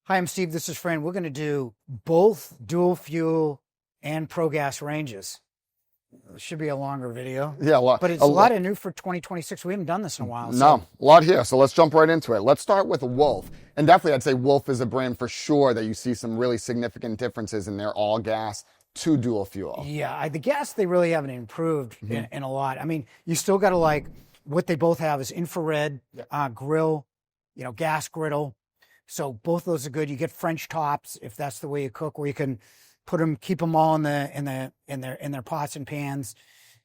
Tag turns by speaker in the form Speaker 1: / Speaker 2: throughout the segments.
Speaker 1: Hi, I'm Steve. This is Fran. We're going to do both dual fuel and pro gas ranges. It should be a longer video.
Speaker 2: Yeah,
Speaker 1: but it's a lot of new for 2026. We haven't done this in a while.
Speaker 2: No, a lot here. So let's jump right into it. Let's start with Wolf. And definitely I'd say Wolf is a brand for sure that you see some really significant differences in their all gas to dual fuel.
Speaker 1: Yeah, the gas, they really haven't improved in a lot. I mean, you still got to like, what they both have is infrared grill, gas griddle. So both those are good. You get French tops if that's the way you cook, where you can put them, keep them all in their pots and pans,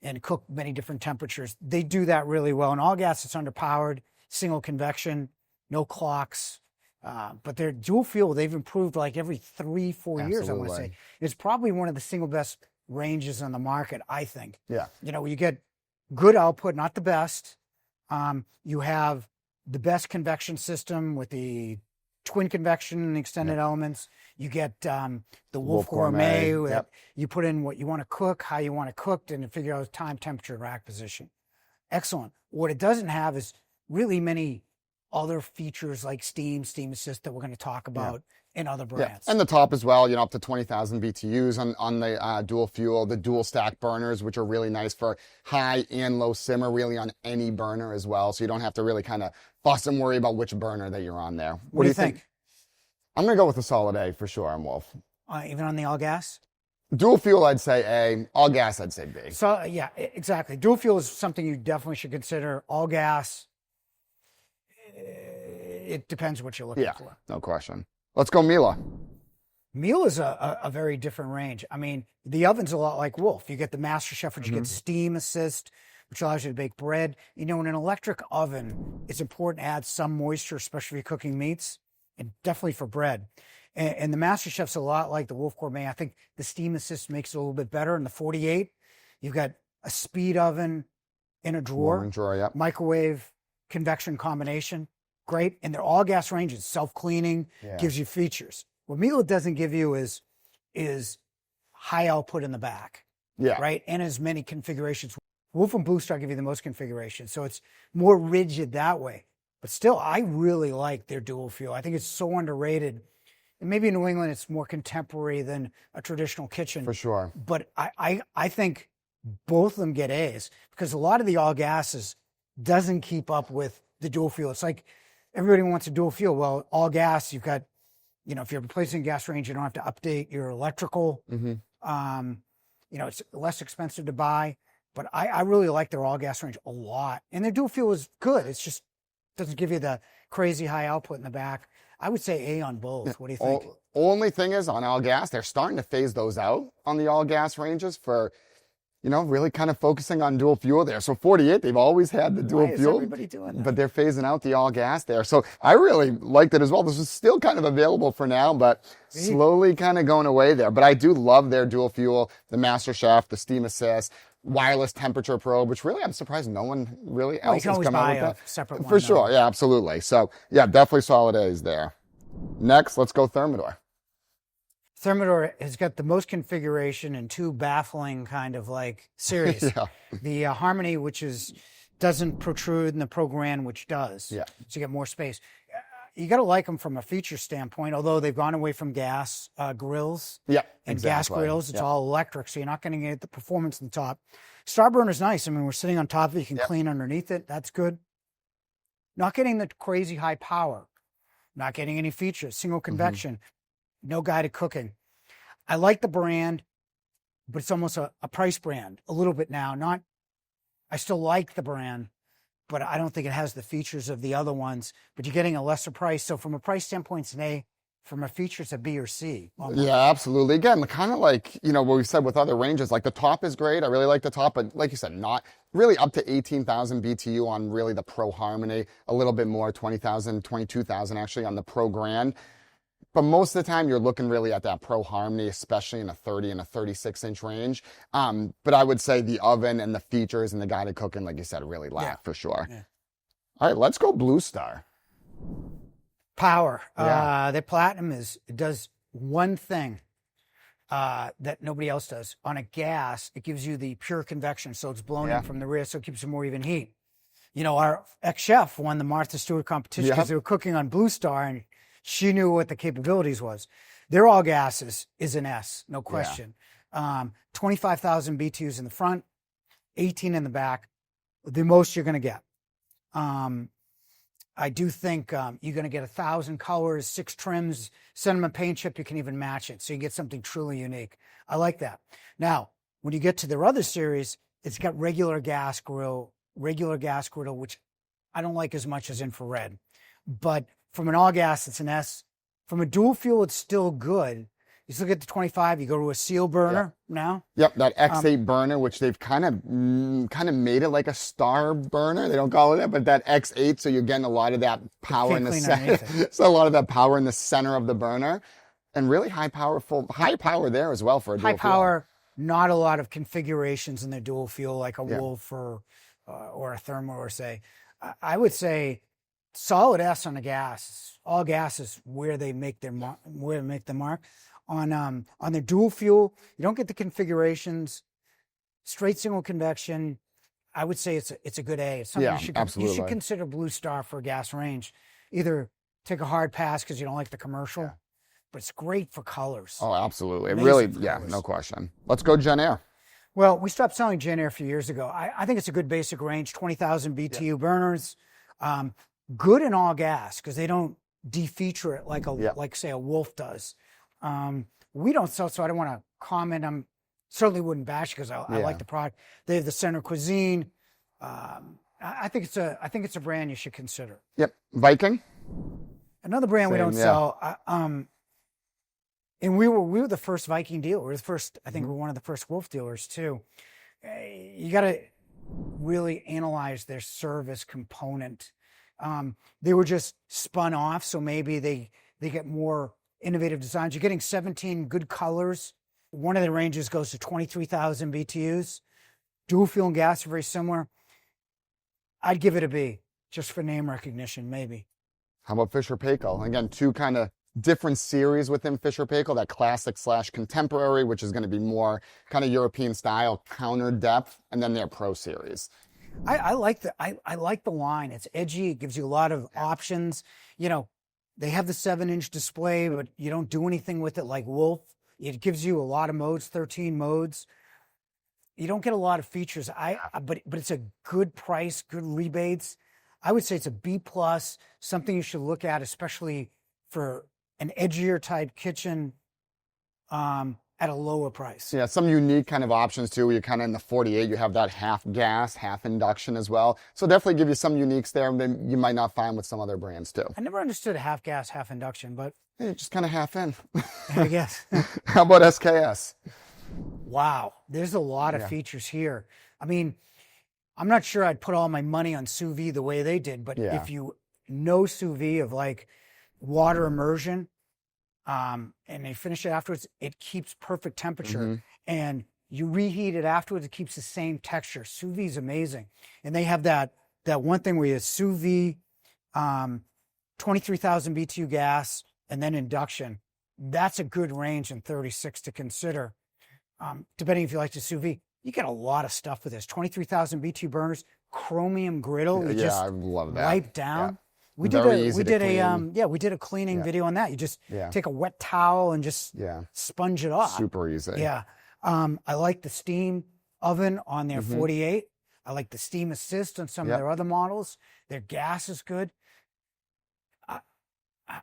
Speaker 1: and cook many different temperatures. They do that really well. And all gas, it's underpowered, single convection, no clocks. But their dual fuel, they've improved like every 3-4 years. I want to say it's probably one of the single best ranges on the market, I think.
Speaker 2: Yeah.
Speaker 1: You get good output, not the best. You have the best convection system with the twin convection and extended elements. You get the Wolf Gourmet. You put in what you want to cook, how you want it cooked, and figure out time, temperature, rack position. Excellent. What it doesn't have is really many other features like steam assist that we're going to talk about in other brands.
Speaker 2: And the top as well, up to 20,000 BTUs on the dual fuel, the dual stack burners, which are really nice for high and low simmer, really on any burner as well. So you don't have to really kind of fuss and worry about which burner that you're on there.
Speaker 1: What do you think?
Speaker 2: I'm going to go with a solid A for sure on Wolf.
Speaker 1: Even on the all gas?
Speaker 2: Dual fuel, I'd say A. All gas, I'd say B.
Speaker 1: So, yeah, exactly. Dual fuel is something you definitely should consider. All gas, it depends what you're looking for.
Speaker 2: No question. Let's go Miele.
Speaker 1: Miele is a very different range. I mean, the oven's a lot like Wolf. You get the Master Chef, which you get steam assist, which allows you to bake bread. In an electric oven, it's important to add some moisture, especially if you're cooking meats, and definitely for bread. And the Master Chef's a lot like the Wolf Gourmet. I think the steam assist makes it a little bit better. In the 48, you've got a speed oven in a drawer, microwave, convection combination. Great. And they're all gas ranges, self-cleaning, gives you features. What Miele doesn't give you is high output in the back.
Speaker 2: Yeah.
Speaker 1: Right. And as many configurations. Wolf and BlueStar give you the most configurations. So it's more rigid that way. But still, I really like their dual fuel. I think it's so underrated. And maybe in New England, it's more contemporary than a traditional kitchen.
Speaker 2: For sure.
Speaker 1: But I think both of them get A's because a lot of the all gases doesn't keep up with the dual fuel. It's like everybody wants a dual fuel. Well, all gas, you've got, if you're replacing a gas range, you don't have to update your electrical. It's less expensive to buy. But I really like their all gas range a lot. And their dual fuel is good. It's just doesn't give you the crazy high output in the back. I would say A on both. What do you think?
Speaker 2: Only thing is on all gas, they're starting to phase those out on the all gas ranges for, really kind of focusing on dual fuel there. So 48, they've always had the dual fuel.
Speaker 1: Everybody doing that?
Speaker 2: But they're phasing out the all gas there. So I really liked it as well. This is still kind of available for now, but slowly kind of going away there. But I do love their dual fuel, the Master Chef, the steam assist, wireless temperature probe, which really I'm surprised no one really else has come out with that.
Speaker 1: Separate one,
Speaker 2: for sure. Yeah, absolutely. So yeah, definitely solid A's there. Next, let's go Thermador.
Speaker 1: Thermador has got the most configuration and two baffling kind of like series. The Harmony, which doesn't protrude, and the Pro Grand, which does. So you get more space. You got to like them from a feature standpoint, although they've gone away from gas grills and gas griddles. It's all electric, so you're not going to get the performance in the top. Starburner's nice. I mean, we're sitting on top of it. You can clean underneath it. That's good. Not getting the crazy high power. Not getting any features. Single convection. No guided cooking. I like the brand, but it's almost a price brand a little bit now. I still like the brand, but I don't think it has the features of the other ones. But you're getting a lesser price. So from a price standpoint, it's an A. From a feature, it's a B or C. Almost.
Speaker 2: Yeah, absolutely. Again, kind of like, what we've said with other ranges, like the top is great. I really like the top, but like you said, not really up to 18,000 BTU on really the Pro Harmony, a little bit more, 20,000, 22,000 actually on the Pro Grand. But most of the time, you're looking really at that Pro Harmony, especially in a 30 and a 36-inch range. But I would say the oven and the features and the guided cooking, like you said, really lack for sure. All right, let's go BlueStar.
Speaker 1: Power. Their Platinum does one thing that nobody else does. On a gas, it gives you the pure convection, so it's blown in from the rear, so it keeps you more even heat. Our ex-chef won the Martha Stewart competition because they were cooking on BlueStar, and she knew what the capabilities was. Their all gases is an S, no question. 25,000 BTUs in the front, 18 in the back, the most you're going to get. I do think you're going to get 1,000 colors, 6 trims, send them a paint chip, you can even match it. So you get something truly unique. I like that. Now, when you get to their other series, it's got regular gas grill, which I don't like as much as infrared. But from an all gas, it's an S. From a dual fuel, it's still good. You look at the 25, you go to a seal burner now.
Speaker 2: Yep, that X8 burner, which they've kind of made it like a star burner. They don't call it that, but that X8, so you're getting a lot of that power in the center. So a lot of that power in the center of the burner, and really high power there as well for a dual fuel.
Speaker 1: High power, not a lot of configurations in the dual fuel like a Wolf or a Thermador, say. I would say solid S on the gas. All gas is where they make their mark. On the dual fuel, you don't get the configurations. Straight single convection, I would say it's a good A. It's something you should consider BlueStar for gas range. Either take a hard pass because you don't like the commercial, but it's great for colors.
Speaker 2: Oh, absolutely. It really, no question. Let's go JennAir.
Speaker 1: Well, we stopped selling JennAir a few years ago. I think it's a good basic range, 20,000 BTU burners. Good in all gas because they don't defeature it like say a Wolf does. We don't sell, so I don't want to comment. I certainly wouldn't bash because I like the product. They have the center cuisine. I think it's a brand you should consider.
Speaker 2: Yep, Viking.
Speaker 1: Another brand we don't sell. And we were the first Viking dealer. We were the first. I think we're one of the first Wolf dealers too. You got to really analyze their service component. They were just spun off, so maybe they get more innovative designs. You're getting 17 good colors. One of the ranges goes to 23,000 BTUs. Dual fuel and gas are very similar. I'd give it a B, just for name recognition, maybe.
Speaker 2: How about Fisher Paykel? Again, two kind of different series within Fisher Paykel, that classic / contemporary, which is going to be more kind of European style, counter depth, and then their Pro series.
Speaker 1: I like the line. It's edgy. It gives you a lot of options. You know, they have the 7-inch display, but you don't do anything with it like Wolf. It gives you a lot of modes, 13 modes. You don't get a lot of features. But it's a good price, good rebates. I would say it's a B+, something you should look at, especially for an edgier type kitchen at a lower price.
Speaker 2: Yeah, some unique kind of options too. You're kind of in the 48, you have that half gas, half induction as well. So definitely give you some uniques there that you might not find with some other brands too.
Speaker 1: I never understood half gas, half induction, but
Speaker 2: hey, just kind of half in.
Speaker 1: I guess.
Speaker 2: How about SKS?
Speaker 1: Wow, there's a lot of features here. I mean, I'm not sure I'd put all my money on sous vide the way they did, but if you know sous vide of like water immersion, and they finish it afterwards, it keeps perfect temperature. And you reheat it afterwards, it keeps the same texture. Sous vide is amazing. And they have that one thing where you sous vide, 23,000 BTU gas, and then induction. That's a good range in 36 to consider. Depending if you like to sous vide, you get a lot of stuff with this. 23,000 BTU burners, chromium griddle. You just
Speaker 2: I love that.
Speaker 1: wipe down.
Speaker 2: Yeah.
Speaker 1: We did a cleaning video on that. You just take a wet towel and just sponge it off.
Speaker 2: Super easy.
Speaker 1: Yeah. I like the steam oven on their 48. I like the steam assist on some of their other models. Their gas is good.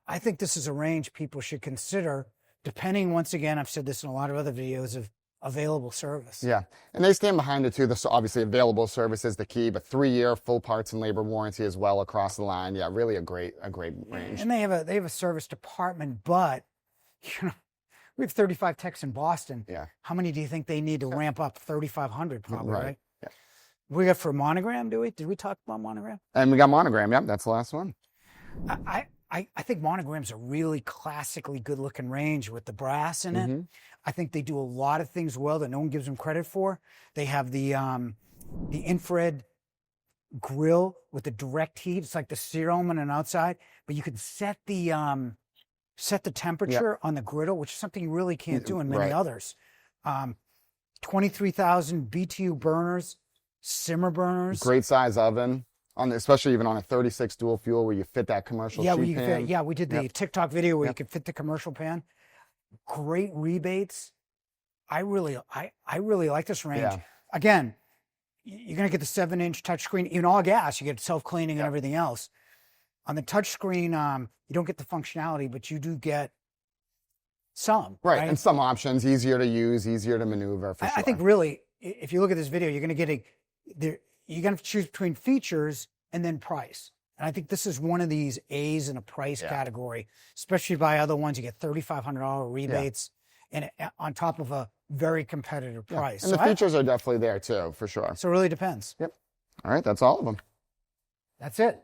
Speaker 1: I think this is a range people should consider, depending, once again, I've said this in a lot of other videos, of available service.
Speaker 2: Yeah, and they stand behind it too. Obviously, available service is the key, but 3-year full parts and labor warranty as well across the line. Yeah, really a great range.
Speaker 1: And they have a service department, but we have 35 techs in Boston.
Speaker 2: Yeah. How
Speaker 1: many do you think they need to ramp up? 3,500 probably, right?
Speaker 2: Yeah.
Speaker 1: We got for Monogram, do we? Did we talk about Monogram?
Speaker 2: And we got Monogram. Yep, that's the last one.
Speaker 1: I think Monogram's a really classically good-looking range with the brass in it. I think they do a lot of things well that no one gives them credit for. They have the infrared grill with the direct heat. It's like the sear element on the outside, but you can set the temperature on the griddle, which is something you really can't do in many others. 23,000 BTU burners, simmer burners.
Speaker 2: Great size oven especially even on a 36 dual fuel where you fit that commercial sheet pan.
Speaker 1: Yeah, we did the TikTok video where you could fit the commercial pan. Great rebates. I really like this range.
Speaker 2: Yeah.
Speaker 1: Again, you're going to get the 7-inch touchscreen. Even all gas, you get self-cleaning and everything else. On the touchscreen, you don't get the functionality, but you do get some.
Speaker 2: Right, and some options, easier to use, easier to maneuver, for sure.
Speaker 1: I think really, if you look at this video, you're going to get you're going to choose between features and then price. And I think this is one of these A's in a price category, especially by other ones. You get $3,500 rebates and on top of a very competitive price.
Speaker 2: And the features are definitely there too, for sure.
Speaker 1: So it really depends.
Speaker 2: Yep. All right, that's all of them.
Speaker 1: That's it.